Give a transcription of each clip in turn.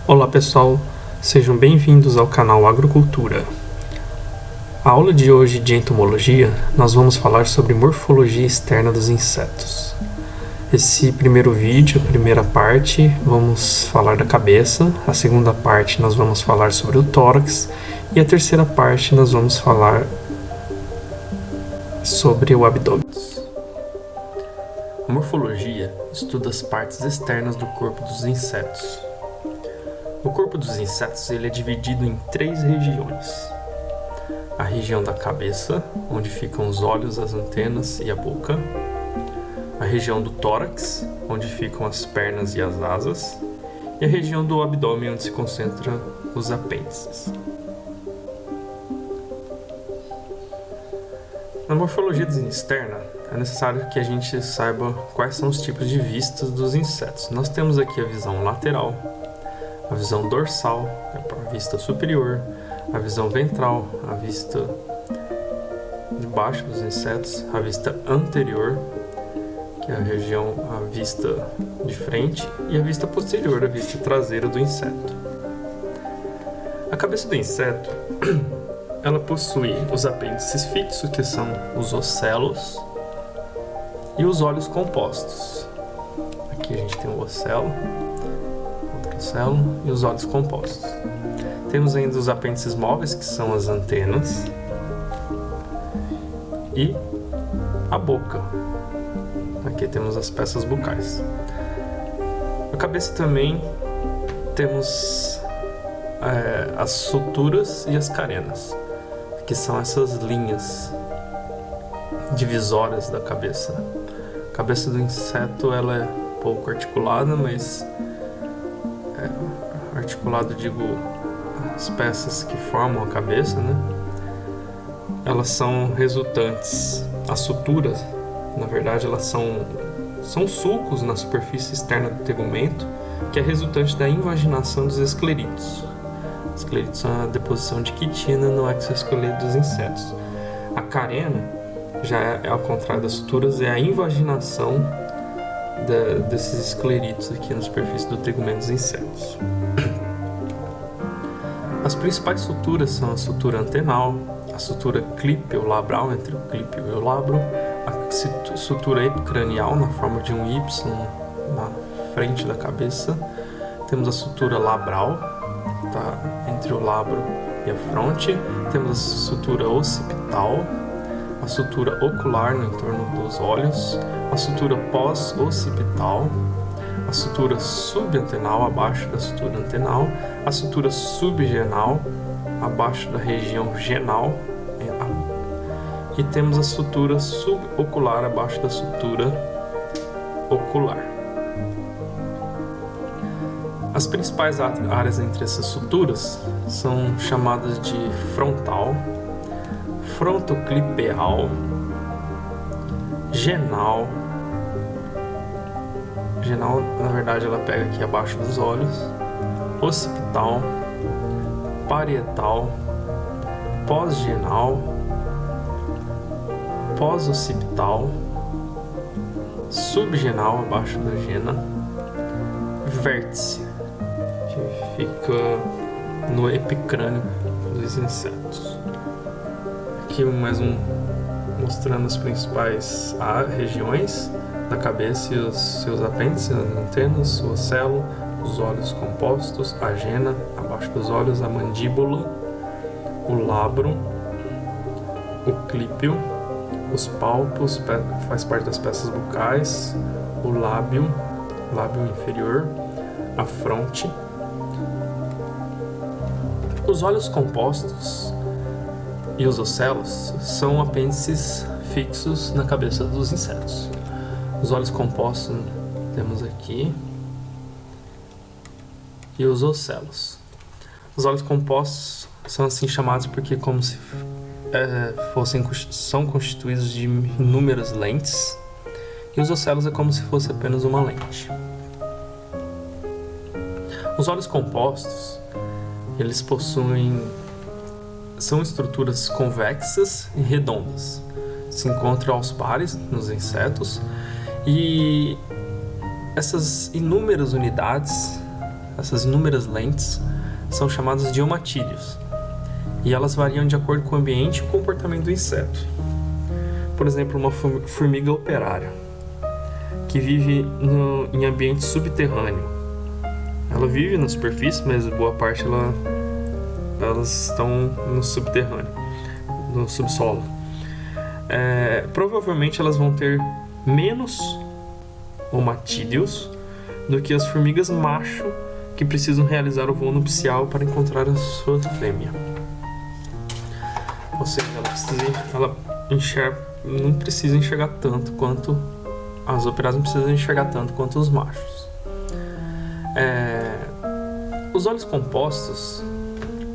Olá pessoal, sejam bem-vindos ao canal Agrocultura. A aula de hoje de entomologia, nós vamos falar sobre morfologia externa dos insetos. Esse primeiro vídeo, a primeira parte, vamos falar da cabeça, a segunda parte nós vamos falar sobre o tórax e a terceira parte nós vamos falar sobre o abdômen. A morfologia estuda as partes externas do corpo dos insetos. O corpo dos insetos ele é dividido em 3 regiões. A região da cabeça, onde ficam os olhos, as antenas e a boca. A região do tórax, onde ficam as pernas e as asas. E a região do abdômen, onde se concentram os apêndices. Na morfologia externa, é necessário que a gente saiba quais são os tipos de vistas dos insetos. Nós temos aqui a visão lateral, a visão dorsal, a vista superior, a visão ventral, a vista de baixo dos insetos, a vista anterior, que é a vista de frente, e a vista posterior, a vista traseira do inseto. A cabeça do inseto, ela possui os apêndices fixos, que são os ocelos, e os olhos compostos. Aqui a gente tem o ocelo, e os olhos compostos. Temos ainda os apêndices móveis, que são as antenas, e a boca. Aqui temos as peças bucais. Na cabeça também temos as suturas e as carenas, que são essas linhas divisórias da cabeça. A cabeça do inseto ela é pouco articulada, mas articulado, digo, as peças que formam a cabeça, né? Elas são resultantes, as suturas, na verdade, elas são sulcos na superfície externa do tegumento, que é resultante da invaginação dos escleritos. Os escleritos são a deposição de quitina no exoesqueleto dos insetos. A carena, já é ao contrário das suturas, é a invaginação desses escleritos aqui na superfície do tegumento dos insetos. As principais suturas são a sutura antenal, a sutura clípeo-labral, entre o clípeo e o labro, a sutura epicranial na forma de um Y na frente da cabeça. Temos a sutura labral, tá entre o labro e a fronte. Temos a sutura occipital, a sutura ocular no entorno dos olhos, a sutura pós-occipital, a sutura subantenal abaixo da sutura antenal, a sutura subgenal abaixo da região genal, e temos a sutura subocular abaixo da sutura ocular. As principais áreas entre essas suturas são chamadas de frontal, frontoclipeal, genal. Genal, na verdade, ela pega aqui abaixo dos olhos, occipital, parietal, pós-genal, pós-occipital, subgenal abaixo da gena, vértice, que fica no epicrânio dos insetos. Aqui mais mostrando as principais regiões da cabeça e os seus apêndices, as antenas, o ocelo, os olhos compostos, a gena abaixo dos olhos, a mandíbula, o labro, o clípeo, os pálpos, faz parte das peças bucais, o lábio inferior, a fronte. Os olhos compostos e os ocelos são apêndices fixos na cabeça dos insetos. Os olhos compostos temos aqui, e os ocelos. Os olhos compostos são assim chamados porque como se são constituídos de inúmeras lentes, e os ocelos é como se fosse apenas uma lente. Os olhos compostos, eles são estruturas convexas e redondas. Se encontram aos pares nos insetos, e essas inúmeras unidades essas inúmeras lentes, são chamadas de omatídeos, e elas variam de acordo com o ambiente e o comportamento do inseto. Por exemplo, uma formiga operária, que vive em ambiente subterrâneo. Ela vive na superfície, mas boa parte elas estão no subterrâneo, no subsolo. Provavelmente elas vão ter menos omatídeos do que as formigas macho que precisam realizar o voo nupcial para encontrar a sua fêmea. Ou seja, ela não precisa enxergar tanto quanto as operárias, não precisam enxergar tanto quanto os machos. Os olhos compostos,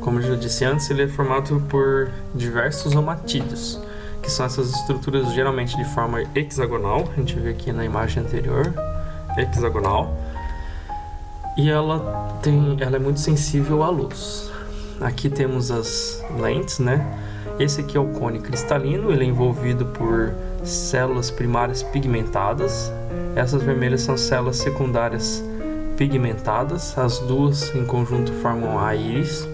como eu já disse antes, ele é formado por diversos omatídeos, que são essas estruturas geralmente de forma hexagonal. A gente vê aqui na imagem anterior, hexagonal, e ela é muito sensível à luz. Aqui temos as lentes, né? Esse aqui é o cone cristalino, ele é envolvido por células primárias pigmentadas. Essas vermelhas são células secundárias pigmentadas, as duas em conjunto formam a íris.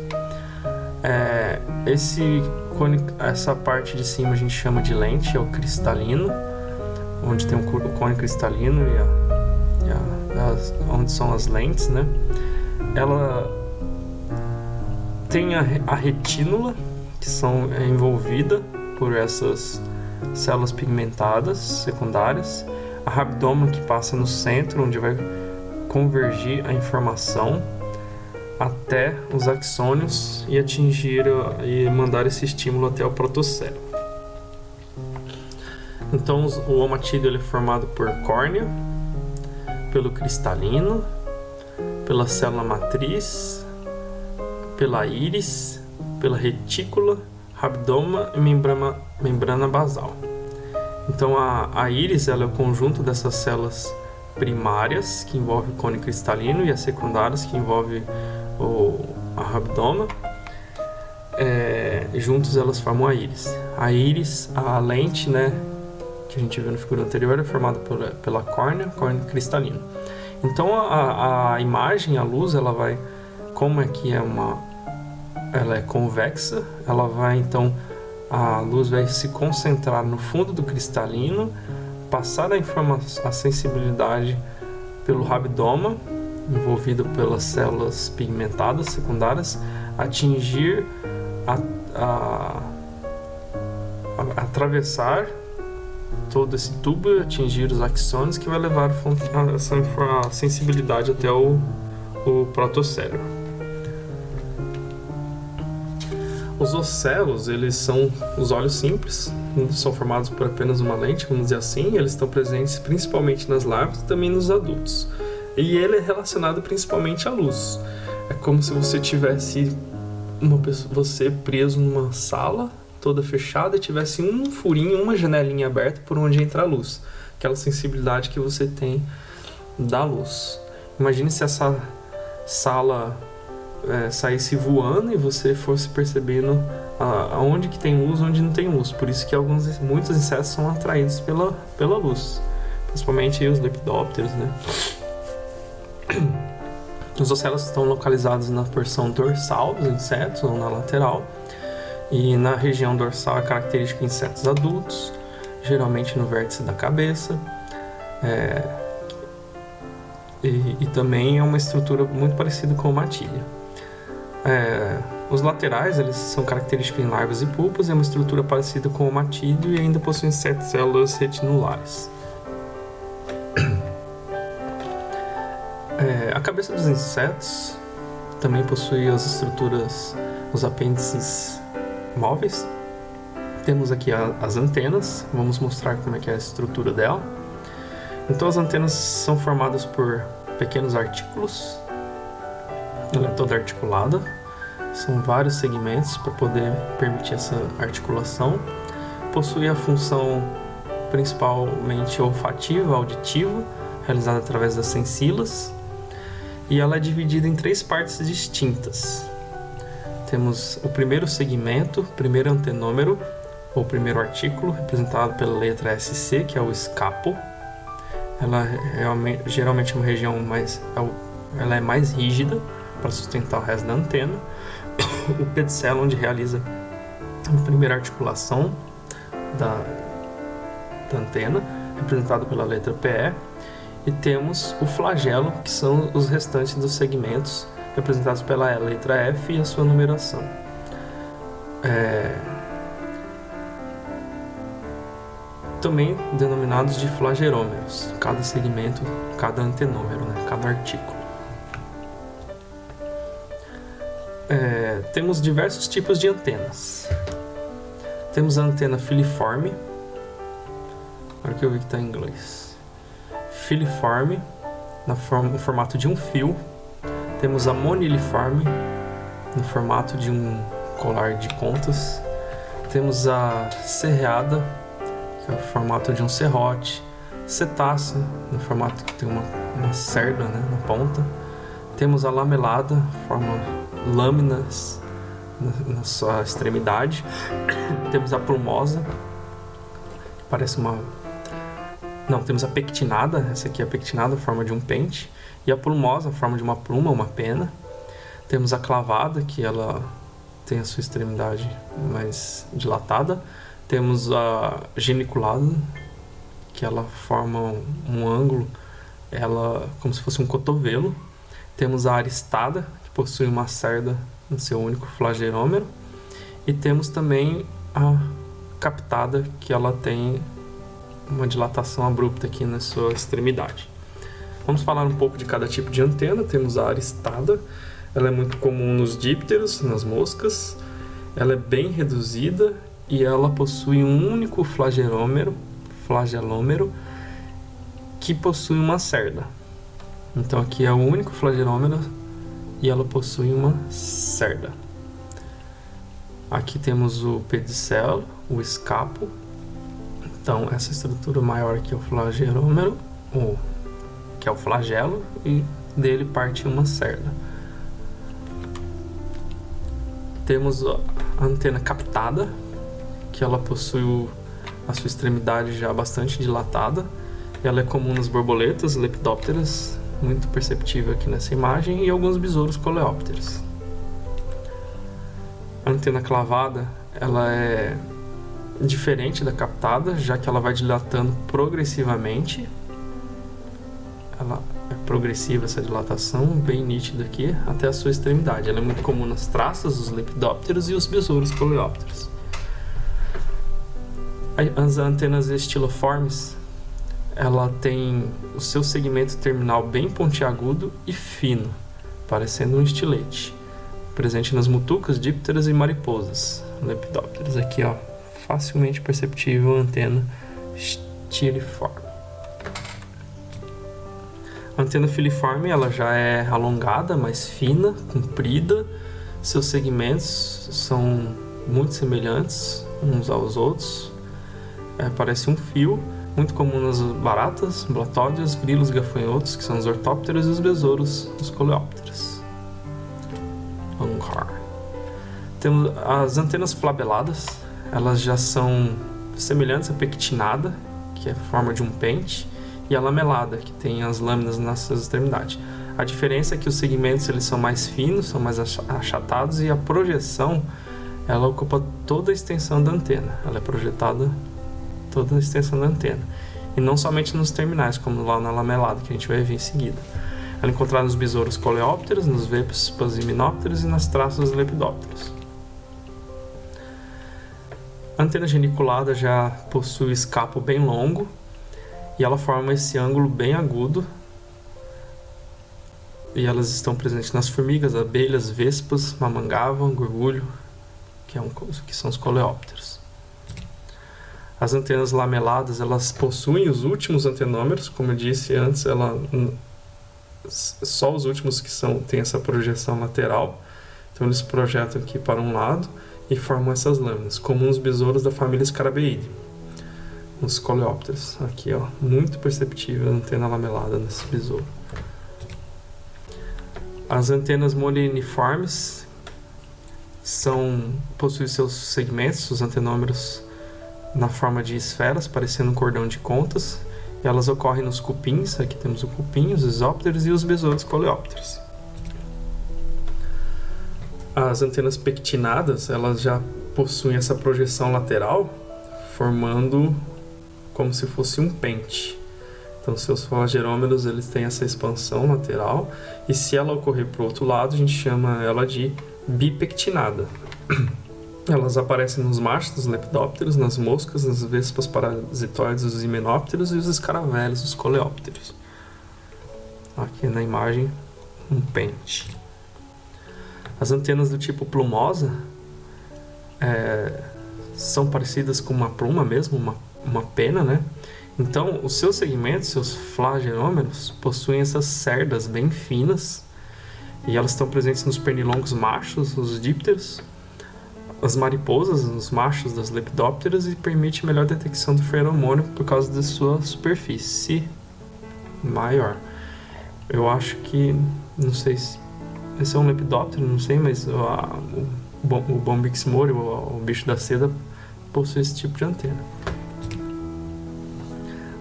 Essa parte de cima a gente chama de lente, é o cristalino, onde tem o cone cristalino onde são as lentes, né? Ela tem a retínula, que é envolvida por essas células pigmentadas secundárias, a rabdoma, que passa no centro, onde vai convergir a informação até os axônios e atingir e mandar esse estímulo até o protocelo. Então o omatídeo ele é formado por córnea, pelo cristalino, pela célula matriz, pela íris, pela retícula, rabdoma e membrana basal. Então a íris ela é o conjunto dessas células primárias, que envolve o cone cristalino, e as secundárias, que envolve a rabdoma. Juntos elas formam a íris. A íris, a lente, né, que a gente viu na figura anterior, é formada pela córnea cristalino. Então a imagem, a luz, ela vai, como aqui ela é convexa, a luz vai se concentrar no fundo do cristalino, passar a sensibilidade pelo rabdoma, envolvido pelas células pigmentadas secundárias, atingir, atravessar todo esse tubo e atingir os axônios, que vai levar essa sensibilidade até o protocérebro. Os ocelos, eles são os olhos simples, são formados por apenas uma lente, vamos dizer assim. Eles estão presentes principalmente nas larvas e também nos adultos. E ele é relacionado principalmente à luz. É como se você tivesse você preso numa sala toda fechada e tivesse um furinho, uma janelinha aberta por onde entra a luz. Aquela sensibilidade que você tem da luz. Imagine se essa sala saísse voando e você fosse percebendo aonde que tem luz, onde não tem luz. Por isso que muitos insetos são atraídos pela luz, principalmente os lepidópteros, né? Os ocelos estão localizados na porção dorsal dos insetos ou na lateral, e na região dorsal é característica de insetos adultos, geralmente no vértice da cabeça. E também é uma estrutura muito parecida com uma matilha. Os laterais, eles são característicos em larvas e pulpas, e é uma estrutura parecida com o matídeo, e ainda possuem 7 células retinulares. A cabeça dos insetos também possui as estruturas, os apêndices móveis. Temos aqui as antenas, vamos mostrar como é que é a estrutura dela. Então as antenas são formadas por pequenos artículos. Ela é toda articulada, são vários segmentos para poder permitir essa articulação. Possui a função principalmente olfativa, auditiva, realizada através das sensilas, e ela é dividida em 3 partes distintas. Temos o primeiro segmento, primeiro antenômero, ou primeiro artículo, representado pela letra SC, que é o escapo. Ela geralmente é uma região ela é mais rígida para sustentar o resto da antena. O pedicelo, onde realiza a primeira articulação da antena, representado pela letra PE, e temos o flagelo, que são os restantes dos segmentos, representados pela letra F e a sua numeração. Também denominados de flagelômeros, cada segmento, cada antenômero, né? Cada artículo. Temos diversos tipos de antenas. Temos a antena filiforme. Agora que eu vi que está em inglês. Filiforme, no formato de um fio. Temos a moniliforme, no formato de um colar de contas. Temos a serreada, que é o formato de um serrote. Cetácea, no formato que tem uma cerda, né, na ponta. Temos a lamelada, forma lâminas na sua extremidade. Temos a plumosa, que parece uma... Não, temos a pectinada, essa aqui é a pectinada, forma de um pente. E a plumosa, forma de uma pluma, uma pena. Temos a clavada, que ela tem a sua extremidade mais dilatada. Temos a geniculada, que ela forma um ângulo, ela como se fosse um cotovelo. Temos a aristada, que possui uma cerda no seu único flagelômero. E temos também a captada, que ela tem uma dilatação abrupta aqui na sua extremidade. Vamos falar um pouco de cada tipo de antena. Temos a aristada, ela é muito comum nos dípteros, nas moscas. Ela é bem reduzida e ela possui um único flagelômero que possui uma cerda. Então aqui é o único flagelômero e ela possui uma cerda. Aqui temos o pedicelo, o escapo. Então essa estrutura maior aqui é o flagelômero, que é o flagelo, e dele parte uma cerda. Temos a antena captada, que ela possui a sua extremidade já bastante dilatada. Ela é comum nas borboletas, lepidópteras, muito perceptível aqui nessa imagem, e alguns besouros coleópteros. A antena clavada, ela é diferente da captada, já que ela vai dilatando progressivamente. Ela é progressiva, essa dilatação, bem nítida aqui, até a sua extremidade. Ela é muito comum nas traças, os lepidópteros e os besouros coleópteros. As antenas estiloformes, ela tem o seu segmento terminal bem pontiagudo e fino, parecendo um estilete, presente nas mutucas, dípteras e mariposas, lepidópteros. Aqui, ó, facilmente perceptível a antena estiliforme. A antena filiforme, ela já é alongada, mais fina, comprida. Seus segmentos são muito semelhantes uns aos outros. Parece um fio, muito comum nas baratas, blatódeas, grilos, gafanhotos, que são os ortópteros, e os besouros, os coleópteros. Temos as antenas flabeladas, elas já são semelhantes à pectinada, que é a forma de um pente, e a lamelada, que tem as lâminas nas suas extremidades. A diferença é que os segmentos eles são mais finos, são mais achatados, e a projeção ela ocupa toda a extensão da antena. Ela é projetada toda a extensão da antena, e não somente nos terminais, como lá na lamelada, que a gente vai ver em seguida. Ela é encontrada nos besouros coleópteros, nos vespas e himenópteros e nas traças lepidópteros. A antena geniculada já possui escapo bem longo, e ela forma esse ângulo bem agudo, e elas estão presentes nas formigas, abelhas, vespas, mamangava, gorgulho, que são os coleópteros. As antenas lameladas, elas possuem os últimos antenômeros, como eu disse antes, só os últimos que têm essa projeção lateral, então eles projetam aqui para um lado e formam essas lâminas, como os besouros da família Scarabeide, os coleópteros. Aqui, ó, muito perceptível a antena lamelada nesse besouro. As antenas moniliformes possuem seus segmentos, os antenômeros na forma de esferas, parecendo um cordão de contas, Elas ocorrem nos cupins, aqui temos o cupim, os isópteros e os besouros coleópteros. As antenas pectinadas, elas já possuem essa projeção lateral, formando como se fosse um pente. Então, seus flagelômeros, eles têm essa expansão lateral, e se ela ocorrer para o outro lado, a gente chama ela de bipectinada. Elas aparecem nos machos dos lepidópteros, nas moscas, nas vespas parasitoides, os himenópteros e os escaravelhos, os coleópteros. Aqui na imagem, um pente. As antenas do tipo plumosa são parecidas com uma pluma mesmo, uma pena, né? Então, os seus segmentos, seus flagelômeros, possuem essas cerdas bem finas, e elas estão presentes nos pernilongos machos, os dípteros, as mariposas, os machos das lepidópteras, e permite melhor detecção do feromônio por causa da sua superfície maior. Eu acho que, não sei se esse é um lepidóptero, não sei, mas o Bombyx mori, o bicho da seda, possui esse tipo de antena.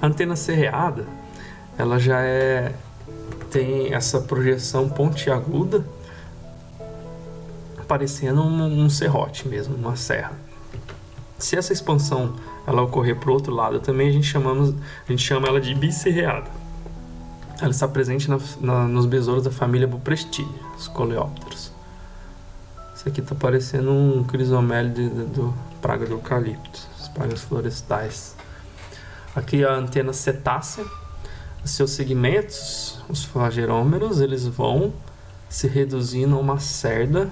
A antena serreada, ela já tem essa projeção pontiaguda, parecendo um serrote mesmo, uma serra. Se essa expansão ela ocorrer para o outro lado também, a gente chama ela de biserreada. Ela está presente nos besouros da família Buprestidae, os coleópteros. Esse aqui está parecendo um crisomélide do praga do eucalipto, as pragas florestais. Aqui a antena cetácea, os seus segmentos, os flagelômeros, eles vão se reduzindo a uma cerda.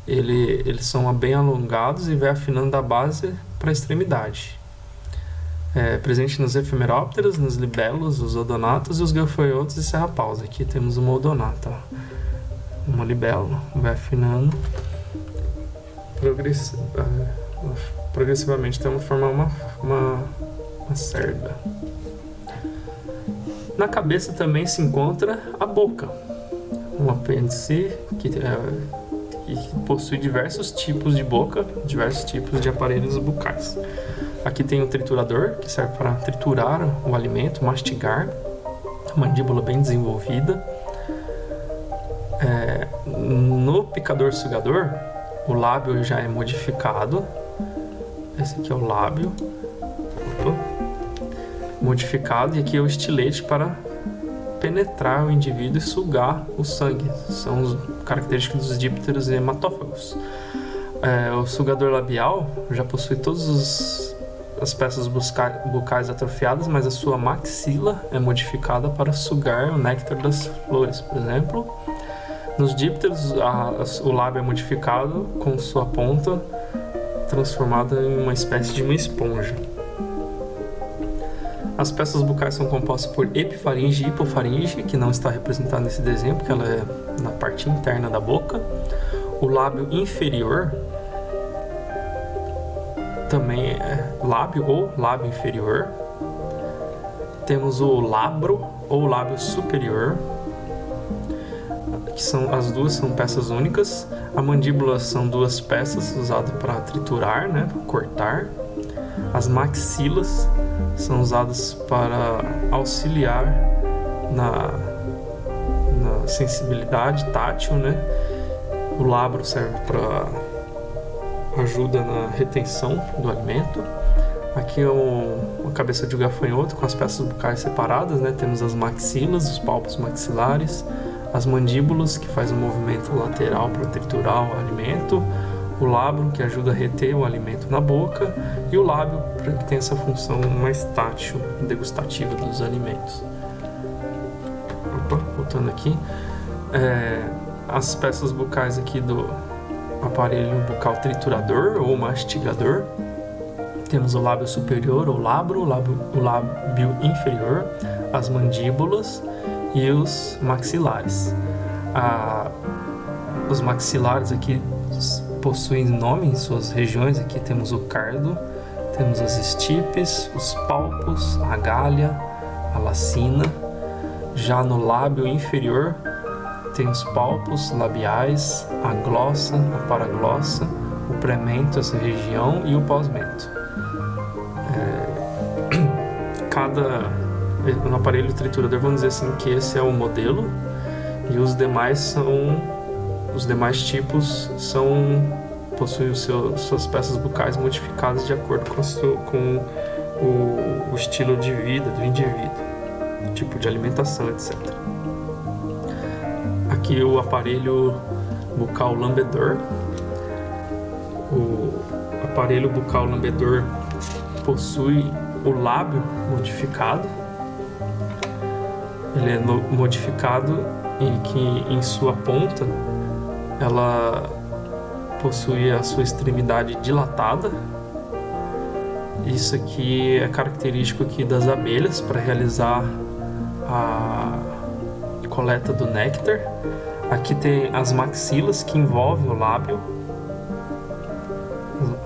Eles são bem alongados e vai afinando da base para a extremidade. Presente nos efemerópteros, nos libélulos, os odonatos e os gafanhotos e serrapaus. Aqui temos uma odonata, uma libélula, vai afinando progressivamente até formar uma cerda. Na cabeça também se encontra a boca, um apêndice que possui diversos tipos de boca, diversos tipos de aparelhos bucais. Aqui tem o triturador, que serve para triturar o alimento, mastigar, mandíbula bem desenvolvida. No picador-sugador, o lábio já é modificado. Esse aqui é o lábio. Modificado, e aqui é o estilete para penetrar o indivíduo e sugar o sangue. São as características dos dípteros e hematófagos. O sugador labial já possui todas as peças bucais atrofiadas, mas a sua maxila é modificada para sugar o néctar das flores, por exemplo. Nos dípteros, o lábio é modificado com sua ponta transformada em uma espécie de uma esponja. As peças bucais são compostas por epifaringe e hipofaringe, que não está representada nesse desenho, porque ela é na parte interna da boca. O lábio inferior também é lábio ou lábio inferior. Temos o labro ou lábio superior, que as duas são peças únicas. A mandíbula são duas peças usadas para triturar, né, cortar. As maxilas são usadas para auxiliar na sensibilidade tátil, né? O labro serve para ajuda na retenção do alimento. Aqui é uma cabeça de gafanhoto com as peças bucais separadas, né? Temos as maxilas, os palpos maxilares, as mandíbulas, que faz o movimento lateral para triturar o alimento, o labro, que ajuda a reter o alimento na boca, e o lábio, que tem essa função mais tátil, degustativa dos alimentos. Voltando aqui, as peças bucais aqui do aparelho bucal triturador ou mastigador. Temos o lábio superior, ou labro, o lábio inferior, as mandíbulas e os maxilares. Os maxilares aqui possuem nome em suas regiões. Aqui temos o cardo, temos as estipes, os palpos, a galha, a lacina. Já no lábio inferior tem os palpos labiais, a glossa, a paraglossa, o premento, essa região, e o pós-mento. Cada no aparelho triturador, vamos dizer assim, que esse é o modelo, e os demais tipos possuem suas peças bucais modificadas de acordo com o estilo de vida do indivíduo, tipo de alimentação, etc. Aqui o aparelho bucal lambedor. O aparelho bucal lambedor possui o lábio modificado. Ele é modificado e que em sua ponta ela possui a sua extremidade dilatada. Isso aqui é característico aqui das abelhas para realizar a coleta do néctar. Aqui tem as maxilas que envolvem o lábio,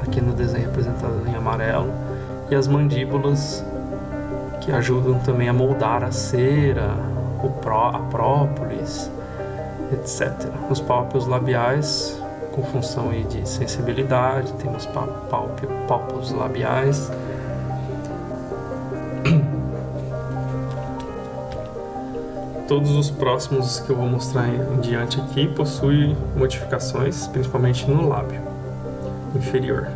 aqui no desenho representado em amarelo, e as mandíbulas que ajudam também a moldar a cera, a própolis, etc. Os pálpeos labiais com função aí de sensibilidade, temos pálpeos labiais. Todos os próximos que eu vou mostrar em diante aqui possuem modificações, principalmente no lábio inferior.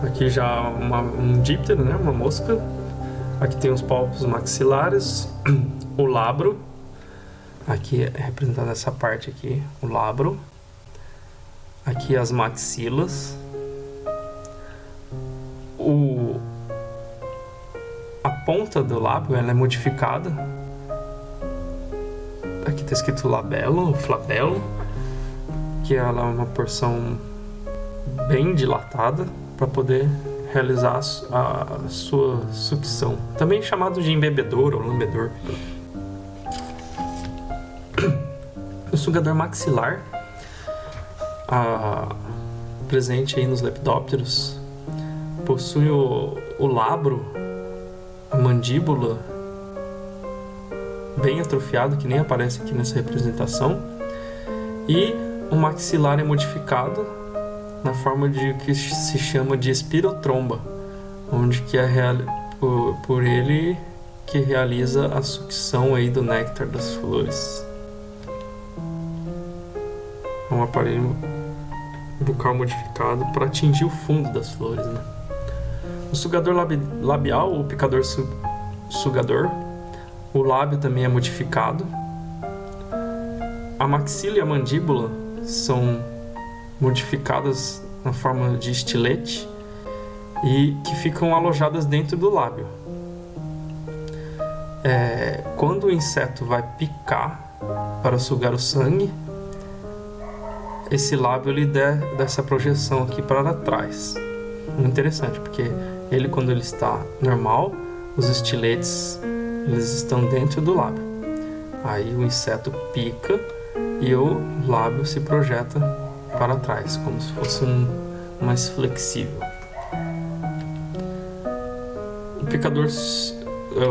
Aqui já um díptero, né, uma mosca. Aqui tem os pálpos maxilares, o labro. Aqui é representado essa parte aqui, o labro. Aqui as maxilas. A ponta do lábio ela é modificada. Aqui está escrito labelo, flabelo, que ela é uma porção bem dilatada para poder realizar a sua sucção, também chamado de embebedor ou lambedor. O sugador maxilar, presente aí nos lepidópteros, possui o labro, a mandíbula bem atrofiado, que nem aparece aqui nessa representação, e o maxilar é modificado na forma de que se chama de espirotromba, onde que por ele que realiza a sucção aí do néctar das flores. É um aparelho bucal modificado para atingir o fundo das flores, né? O sugador labial, o picador sugador, o lábio também é modificado. A maxila e a mandíbula são modificadas na forma de estilete e que ficam alojadas dentro do lábio. Quando o inseto vai picar para sugar o sangue, esse lábio ele dá essa projeção aqui para trás. Muito interessante, porque quando ele está normal, os estiletes eles estão dentro do lábio. Aí o inseto pica e o lábio se projeta para trás, como se fosse mais flexível.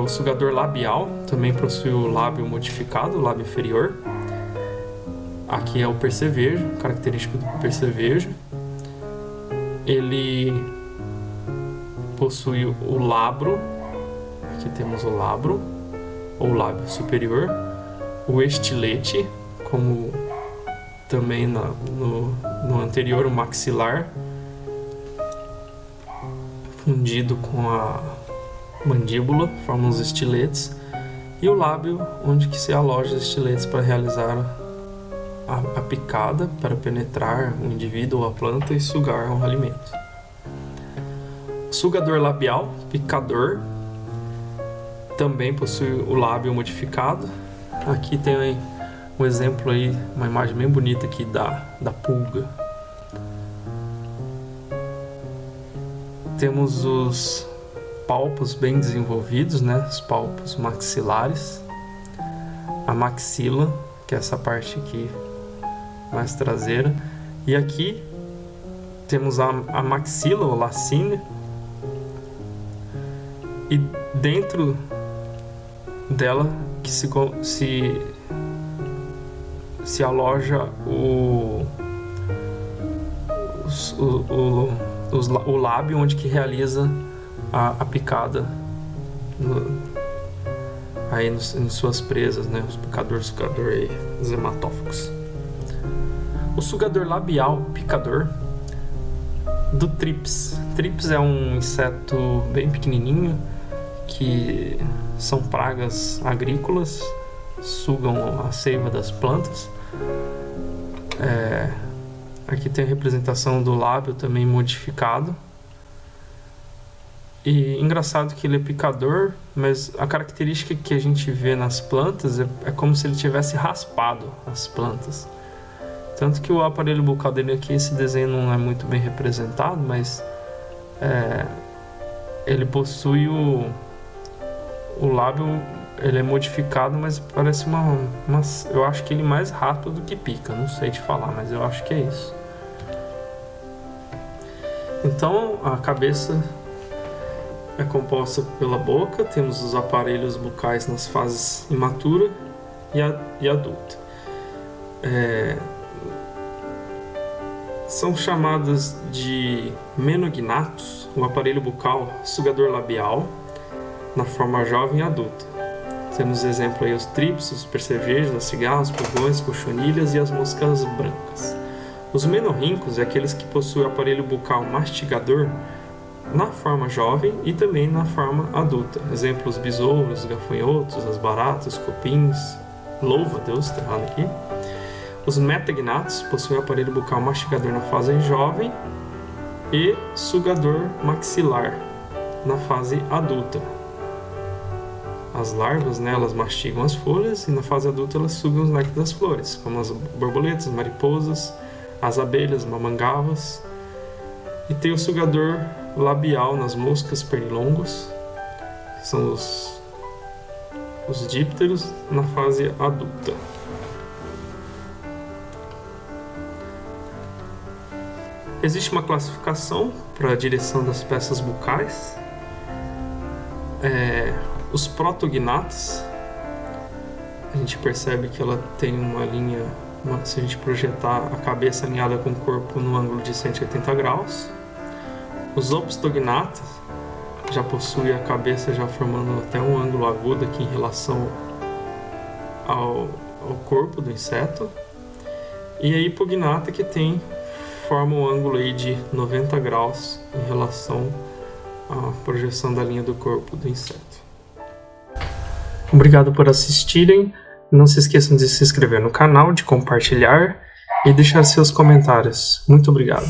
O sugador labial também possui o lábio modificado, o lábio inferior. Aqui é o percevejo, característico do percevejo. Ele possui o labro. Aqui temos o labro, ou lábio superior, o estilete, como também no anterior, o maxilar, fundido com a mandíbula, formam os estiletes, e o lábio, onde que se aloja os estiletes para realizar a picada, para penetrar o indivíduo ou a planta e sugar o alimento. Sugador labial, picador, também possui o lábio modificado. Aqui tem um exemplo aí, uma imagem bem bonita aqui da pulga. Temos os pálpos bem desenvolvidos, né? Os pálpos maxilares. A maxila, que é essa parte aqui mais traseira. E aqui temos a maxila, ou lacínea. E dentro dela que se aloja o lábio, onde que realiza a picada aí em suas presas, né? Os picador, sugador e os hematófagos. O sugador labial picador do Thrips. Thrips é um inseto bem pequenininho que são pragas agrícolas, sugam a seiva das plantas. Aqui tem a representação do lábio também modificado. E engraçado que ele é picador, mas a característica que a gente vê nas plantas é como se ele tivesse raspado as plantas. Tanto que o aparelho bucal dele aqui, esse desenho não é muito bem representado, mas ele possui o lábio, ele é modificado, mas parece eu acho que ele mais raspa do que pica, não sei te falar, mas eu acho que é isso. Então a cabeça é composta pela boca, temos os aparelhos bucais nas fases imatura e adulta. São chamadas de menognatos, o aparelho bucal sugador labial, na forma jovem e adulta. Temos exemplo aí os thrips, os percevejos, as cigarras, os pulgões, cochonilhas e as moscas brancas. Os menorríncos é aqueles que possuem o aparelho bucal mastigador na forma jovem e também na forma adulta. Exemplo, os besouros, os gafanhotos, as baratas, os cupins, louva-a-Deus, tá errado aqui. Os metagnatos possuem o aparelho bucal mastigador na fase jovem e sugador maxilar na fase adulta. As larvas, né, elas mastigam as folhas e na fase adulta elas sugam os néctares das flores, como as borboletas, mariposas, as abelhas, mamangavas. E tem o sugador labial nas moscas, pernilongos, que são os dípteros na fase adulta. Existe uma classificação para a direção das peças bucais. Os protognatos, a gente percebe que ela tem uma linha, se a gente projetar a cabeça alinhada com o corpo no ângulo de 180 graus. Os opistognatos já possuem a cabeça já formando até um ângulo agudo aqui em relação ao corpo do inseto. E a hipognata que forma um ângulo aí de 90 graus em relação à projeção da linha do corpo do inseto. Obrigado por assistirem. Não se esqueçam de se inscrever no canal, de compartilhar e deixar seus comentários. Muito obrigado.